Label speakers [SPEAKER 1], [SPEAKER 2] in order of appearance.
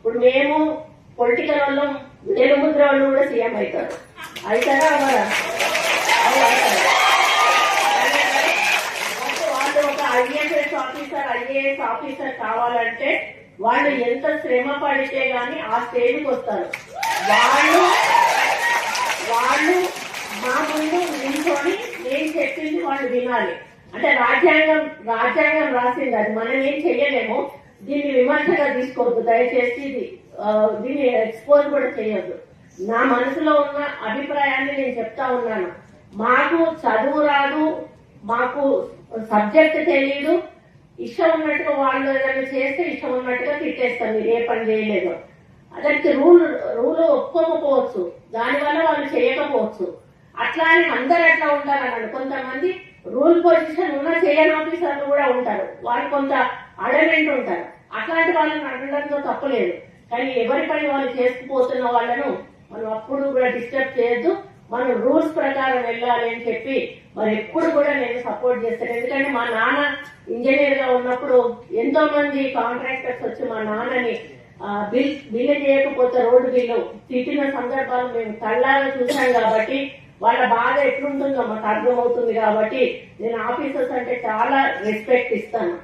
[SPEAKER 1] ఇప్పుడు మేము పొలిటికల్ వాళ్ళం, వేలుముద్ర వాళ్ళు కూడా సీఎం అవుతారు. అవుతారా అవరా? వాళ్ళు ఒక ఐఏఎస్ ఆఫీసర్ కావాలంటే వాళ్ళు ఎంత శ్రమ పడితే గాని ఆ స్టేజ్కి వస్తారు. వాళ్ళు మా ముందు నిల్చొని నేను చెప్పింది వాళ్ళు వినాలి. అంటే రాజ్యాంగం రాసింది, అది మనం ఏం చెయ్యలేము. దీన్ని విమర్శగా తీసుకోవద్దు దయచేసి, దీన్ని ఎక్స్పోజ్ కూడా చేయొద్దు. నా మనసులో ఉన్న అభిప్రాయాన్ని నేను చెప్తా ఉన్నాను. మాకు చదువు రాదు, మాకు సబ్జెక్ట్ తెలియదు, ఇష్టం ఉన్నట్టుగా వాళ్ళు ఏదైనా చేస్తే ఇష్టం ఉన్నట్టుగా తిట్టేస్తాం, మీరు ఏ పని చేయలేదు. దానికి రూల్ ఒప్పుకోకపోవచ్చు, దానివల్ల వాళ్ళు చేయకపోవచ్చు. అట్లా అని అందరు అట్లా ఉంటారన్నాడు. కొంతమంది రూల్ పొజిషన్ ఉన్న చేయని ఆఫీసర్లు కూడా ఉంటారు, వాళ్ళు కొంత అడమెంట్ ఉంటారు. అట్లాంటి వాళ్ళని అనడంతో తప్పలేదు. కానీ ఎవరి పని వాళ్ళు చేసుకుపోతున్న వాళ్ళను మనం అప్పుడు కూడా డిస్టర్బ్ చేయొద్దు. మనం రూల్స్ ప్రకారం వెళ్ళాలి అని చెప్పి మరి ఎప్పుడు కూడా నేను సపోర్ట్ చేస్తాను. ఎందుకంటే మా నాన్న ఇంజనీర్ గా ఉన్నప్పుడు ఎంతో మంది కాంట్రాక్టర్స్ వచ్చి మా నాన్నని బిల్లు చేయకపోతే రోడ్డు బిల్లు తిట్టిన సందర్భాలు మేము కళ్ళాగా చూసాం. కాబట్టి వాళ్ళ బాధ ఎట్లుంటుందో మాకు అర్థమవుతుంది. కాబట్టి నేను ఆఫీసర్స్ అంటే చాలా రెస్పెక్ట్ ఇస్తాను.